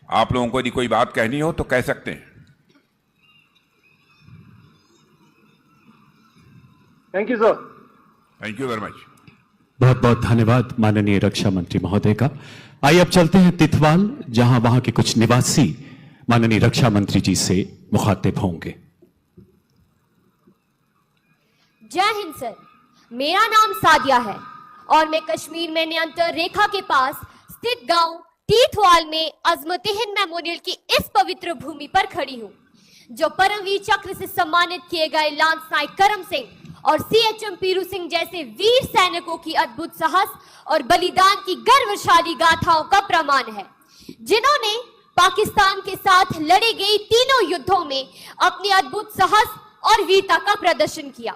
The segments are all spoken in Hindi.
आप लोगों को यदि कोई बात कहनी हो तो कह सकते हैं। Thank you sir. Thank you very much. बहुत बहुत धन्यवाद माननीय रक्षा मंत्री महोदय का। आइए अब चलते हैं तिथवाल, जहां वहां के कुछ निवासी माननीय रक्षा मंत्री जी से मुखातिब होंगे। जय हिंद सर, मेरा नाम सादिया है और मैं कश्मीर में नियंत्रण रेखा के पास स्थित गांव तिथवाल में अजमत हिंद मेमोरियल की इस पवित्र भूमि पर खड़ी हूं, जो परमवीर चक्र से सम्मानित किए गए लांस नायक करम सिंह और CHM पीरू सिंह जैसे वीर सैनिकों की अद्भुत साहस और बलिदान की गर्वशाली गाथाओं का प्रमाण है, जिन्होंने पाकिस्तान के साथ लड़े गए तीनों युद्धों में अपनी अद्भुत साहस और वीरता का प्रदर्शन किया।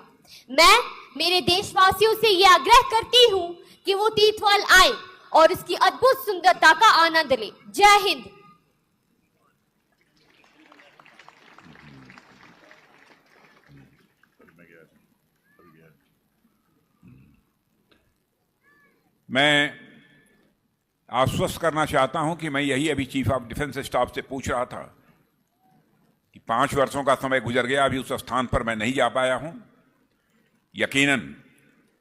मैं मेरे देशवासियों से यह आग्रह करती हूं कि वो तिथवाल आए और इसकी अद्भुत सुंदरता का आनंद ले। जय हिंद। मैं आश्वस्त करना चाहता हूं कि मैं यही अभी चीफ ऑफ डिफेंस स्टाफ से पूछ रहा था कि 5 वर्षों का समय गुजर गया, अभी उस स्थान पर मैं नहीं जा पाया हूं। यकीनन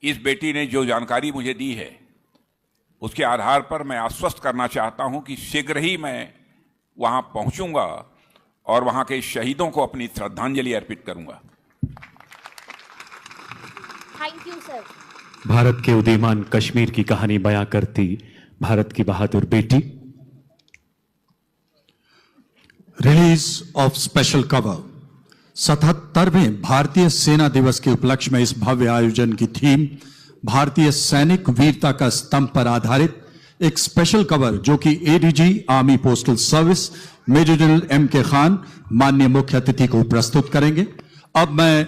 इस बेटी ने जो जानकारी मुझे दी है उसके आधार पर मैं आश्वस्त करना चाहता हूं कि शीघ्र ही मैं वहां पहुंचूंगा और वहां के शहीदों को अपनी श्रद्धांजलि अर्पित करूंगा। Thank you sir. भारत के उदीयमान कश्मीर की कहानी बयां करती भारत की बहादुर बेटी। Release of special cover. 77वें भारतीय सेना दिवस के उपलक्ष्य में इस भव्य आयोजन की थीम भारतीय सैनिक वीरता का स्तंभ पर आधारित एक स्पेशल कवर, जो कि ADG army postal service major general M.K. Khan माननीय मुख्य अतिथि को प्रस्तुत करेंगे। अब मैं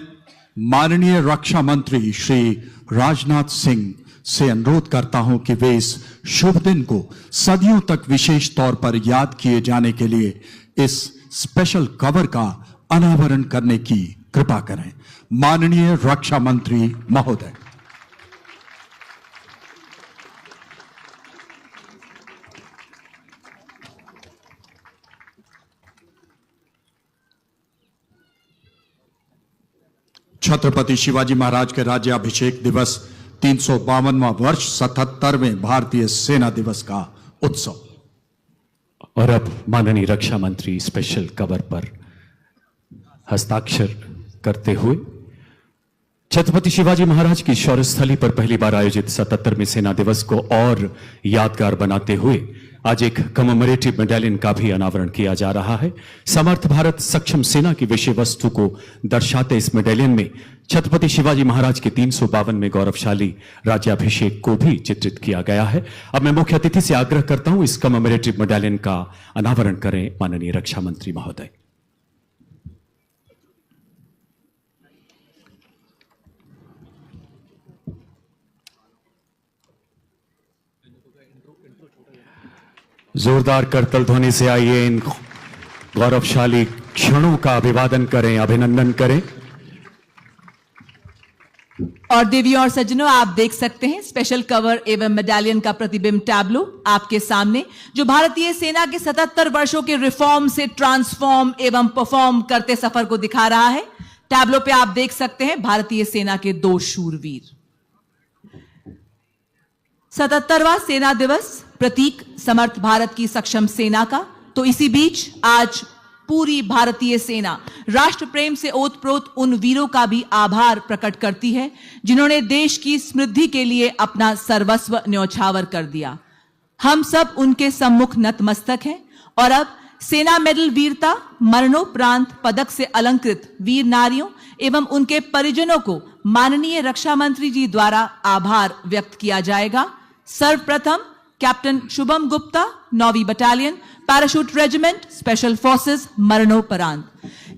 माननीय रक्षा मंत्री श्री राजनाथ सिंह से अनुरोध करता हूं कि वे इस शुभ दिन को सदियों तक विशेष तौर पर याद किए जाने के लिए इस स्पेशल कवर का अनावरण करने की कृपा करें। माननीय रक्षा मंत्री महोदय। छत्रपति शिवाजी महाराज के राज्याभिषेक दिवस 352वां वर्ष 77वें भारतीय सेना दिवस का उत्सव। और अब माननीय रक्षा मंत्री स्पेशल कवर पर हस्ताक्षर करते हुए छत्रपति शिवाजी महाराज की शौर्य स्थली पर पहली बार आयोजित 77वें सेना दिवस को और यादगार बनाते हुए आज एक कमेमोरेटिव मेडालियन का भी अनावरण किया जा रहा है। समर्थ भारत सक्षम सेना की विषय वस्तु को दर्शाते इस मेडालियन में छत्रपति शिवाजी महाराज के 352वें गौरवशाली राज्याभिषेक को भी चित्रित किया गया है। अब मैं मुख्य अतिथि से आग्रह करता हूं इस कमेमोरेटिव मेडालियन का अनावरण करें माननीय रक्षा मंत्री महोदय। जोरदार करतल ध्वनि से आइए इन गौरवशाली क्षणों का अभिवादन करें, अभिनंदन करें। और देवियों और सज्जनों, आप देख सकते हैं स्पेशल कवर एवं मेडालियन का प्रतिबिंब टैब्लो आपके सामने, जो भारतीय सेना के 77 वर्षों के रिफॉर्म से ट्रांसफॉर्म एवं परफॉर्म करते सफर को दिखा रहा है। टैब्लो पे आप देख सकते हैं भारतीय सेना के 2 शूरवीर। 77वां सेना दिवस प्रतीक समर्थ भारत की सक्षम सेना का। तो इसी बीच आज पूरी भारतीय सेना राष्ट्र प्रेम से ओतप्रोत उन वीरों का भी आभार प्रकट करती है जिन्होंने देश की समृद्धि के लिए अपना सर्वस्व न्यौछावर कर दिया। हम सब उनके सम्मुख नतमस्तक हैं और अब सेना मेडल वीरता मरणोपरांत पदक से अलंकृत वीर नारियों एवं उनके परिजनों को माननीय रक्षा मंत्री जी द्वारा आभार व्यक्त किया जाएगा। सर्वप्रथम कैप्टन शुभम गुप्ता, 9वीं battalion, parachute regiment, special forces, मरणोपरांत।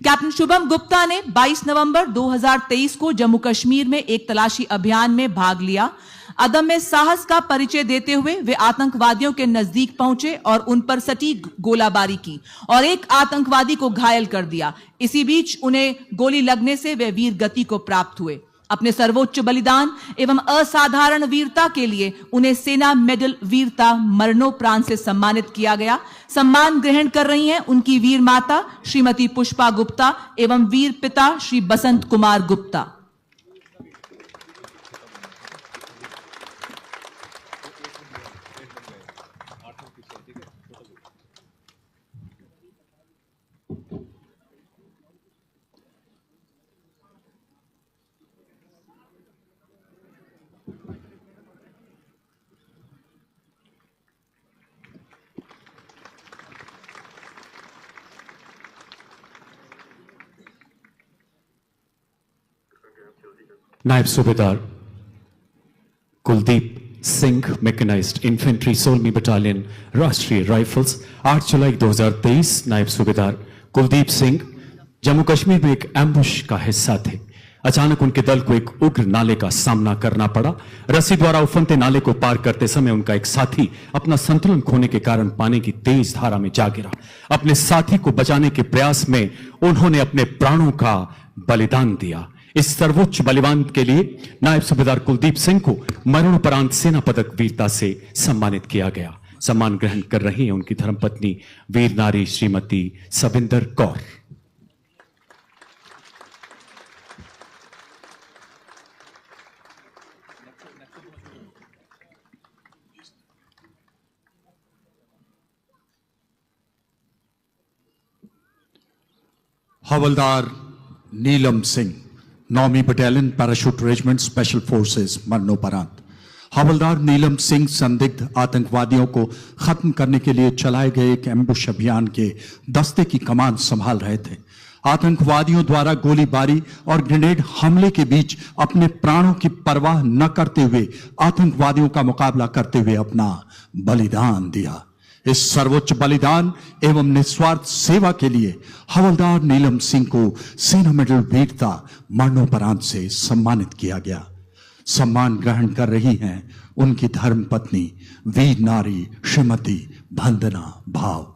कैप्टन शुभम गुप्ता ने 22 नवंबर 2023 को जम्मू कश्मीर में एक तलाशी अभियान में भाग लिया। अदम्य साहस का परिचय देते हुए वे आतंकवादियों के नजदीक पहुंचे और उन पर सटीक गोलाबारी की और एक आतंकवादी को घायल कर दिया। इसी बीच उन्हें गोली लगने से वे वीर गति को प्राप्त हुए। अपने सर्वोच्च बलिदान एवं असाधारण वीरता के लिए उन्हें सेना मेडल वीरता मरणोपरांत से सम्मानित किया गया। सम्मान ग्रहण कर रही हैं उनकी वीर माता श्रीमती पुष्पा गुप्ता एवं वीर पिता श्री बसंत कुमार गुप्ता। नायब सूबेदार कुलदीप सिंह, मैकेनाइज्ड इन्फेंट्री 16वीं बटालियन राष्ट्रीय राइफल्स। 8 जुलाई 2023 नायब सूबेदार कुलदीप सिंह जम्मू कश्मीर में एक एम्बुश का हिस्सा थे। अचानक उनके दल को एक उग्र नाले का सामना करना पड़ा। रस्सी द्वारा उफनते नाले को पार करते समय उनका एक साथी अपना संतुलन खोने के कारण पानी की तेज धारा में जा गिरा। अपने साथी को बचाने के प्रयास में उन्होंने अपने प्राणों का बलिदान दिया। इस सर्वोच्च बलिदान के लिए नायब सूबेदार कुलदीप सिंह को मरणोपरांत सेना पदक वीरता से सम्मानित किया गया। सम्मान ग्रहण कर रही हैं उनकी धर्मपत्नी वीर नारी श्रीमती सविंदर कौर। हवलदार नीलम सिंह, 9वीं battalion parachute regiment special forces मरणोपरांत। हवलदार नीलम सिंह संदिग्ध आतंकवादियों को खत्म करने के लिए चलाए गए एक एम्बुश अभियान के दस्ते की कमान संभाल रहे थे। आतंकवादियों द्वारा गोलीबारी और ग्रेनेड हमले के बीच अपने प्राणों की परवाह न करते हुए आतंकवादियों का मुकाबला करते हुए अपना बलिदान दिया। इस सर्वोच्च बलिदान एवं निस्वार्थ सेवा के लिए हवलदार नीलम सिंह को सेना मेडल वीरता मरणोपरांत से सम्मानित किया गया। सम्मान ग्रहण कर रही हैं उनकी धर्मपत्नी वीर नारी श्रीमती वंदना भाव।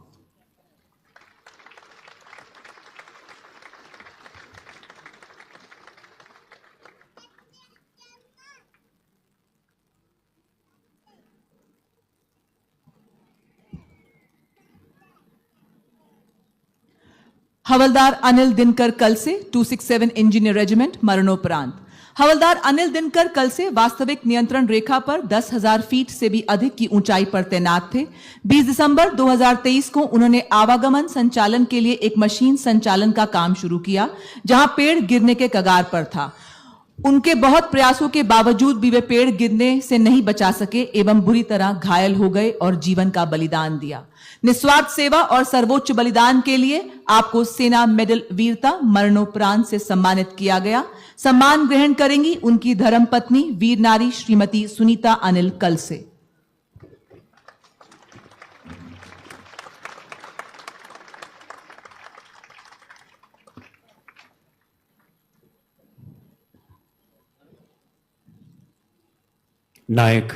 हवलदार अनिल दिनकर कल से 267 इंजीनियर रेजिमेंट मरणोपरांत। हवलदार अनिल दिनकर कल से वास्तविक नियंत्रण रेखा पर 10,000 फीट से भी अधिक की ऊंचाई पर तैनात थे। 20 दिसंबर 2023 को उन्होंने आवागमन संचालन के लिए एक मशीन संचालन का काम शुरू किया, जहां पेड़ गिरने के कगार पर था। उनके बहुत प्रयासों के बावजूद भी वे पेड़ गिरने से नहीं बचा सके एवं बुरी तरह घायल हो गए और जीवन का बलिदान दिया। निस्वार्थ सेवा और सर्वोच्च बलिदान के लिए आपको सेना मेडल वीरता मरणोपरांत से सम्मानित किया गया। सम्मान ग्रहण करेंगी उनकी धर्मपत्नी वीर नारी श्रीमती सुनीता अनिल कल से। नायक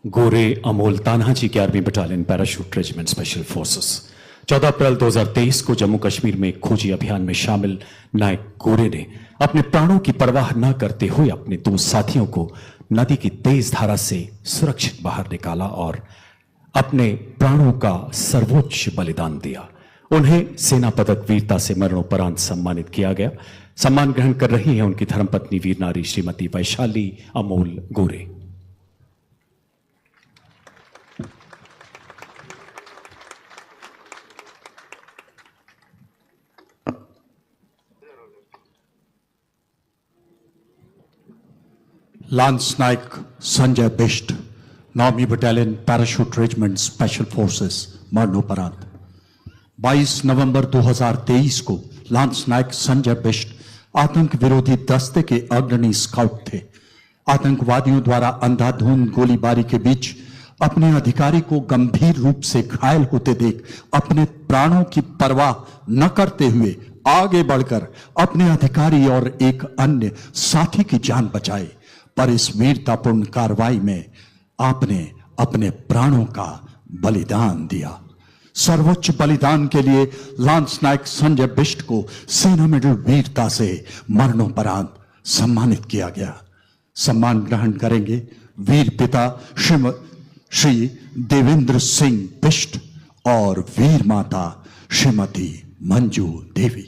गोरे अमोल तान्हाजी 11वीं battalion parachute regiment special forces. 14 अप्रैल 2023 को जम्मू कश्मीर में खोजी अभियान में शामिल नायक गोरे ने अपने प्राणों की परवाह न करते हुए अपने 2 साथियों को नदी की तेज धारा से सुरक्षित बाहर निकाला और अपने प्राणों का सर्वोच्च बलिदान दिया। उन्हें सेना पदक वीरता से मरणोपरांत सम्मानित किया गया। सम्मान ग्रहण कर रही हैं उनकी धर्मपत्नी वीर नारी श्रीमती वैशाली अमोल गोरे। लांस नायक संजय बिष्ट, 9वीं battalion parachute regiment special forces मरणोपरांत। 22 नवंबर 2023 को लांस नायक संजय बिष्ट आतंक विरोधी दस्ते के अग्रणी स्काउट थे। आतंकवादियों द्वारा अंधाधुंध गोलीबारी के बीच अपने अधिकारी को गंभीर रूप से घायल होते देख अपने प्राणों की परवाह न करते हुए आगे बढ़कर अपने अधिकारी और एक अन्य साथी की जान बचाई। पर इस वीरतापूर्ण कार्रवाई में आपने अपने प्राणों का बलिदान दिया। सर्वोच्च बलिदान के लिए लांस नायक संजय बिष्ट को सेना मेडल वीरता से मरणोपरांत सम्मानित किया गया। सम्मान ग्रहण करेंगे वीर पिता श्री देवेंद्र सिंह बिष्ट और वीर माता श्रीमती मंजू देवी।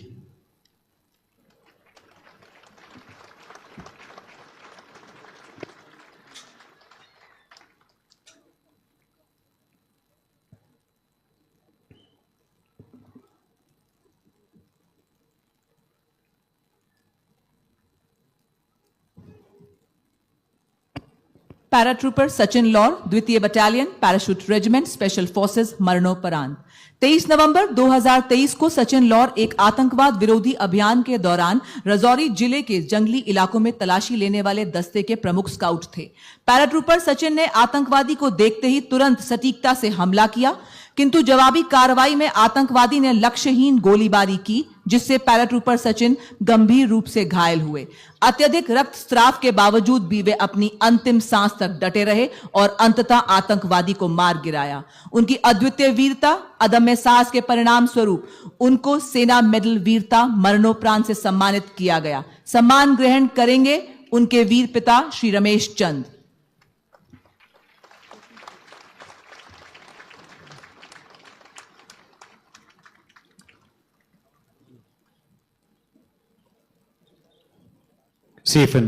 पैराट्रूपर सचिन लौर, द्वितीय battalion, parachute regiment, special forces, मरणोपरांत। 23 नवंबर 2023 को सचिन लौर एक आतंकवाद विरोधी अभियान के दौरान राजौरी जिले के जंगली इलाकों में तलाशी लेने वाले दस्ते के प्रमुख स्काउट थे। पैराट्रूपर सचिन ने आतंकवादी को देखते ही तुरंत सटीकता से हमला किया, किंतु जवाबी कार्रवाई में आतंकवादी ने लक्ष्यहीन गोलीबारी की, जिससे पैराट्रूपर सचिन गंभीर रूप से घायल हुए। अत्यधिक रक्तस्राव के बावजूद भी वे अपनी अंतिम सांस तक डटे रहे और अंततः आतंकवादी को मार गिराया। उनकी अद्वितीय वीरता, अदम्य साहस के परिणाम स्वरूप उनको सेना मेडल वीरता मरणोपरांत से सम्मानित किया गया। सम्मान ग्रहण करेंगे उनके वीर पिता श्री रमेश चंद। CFN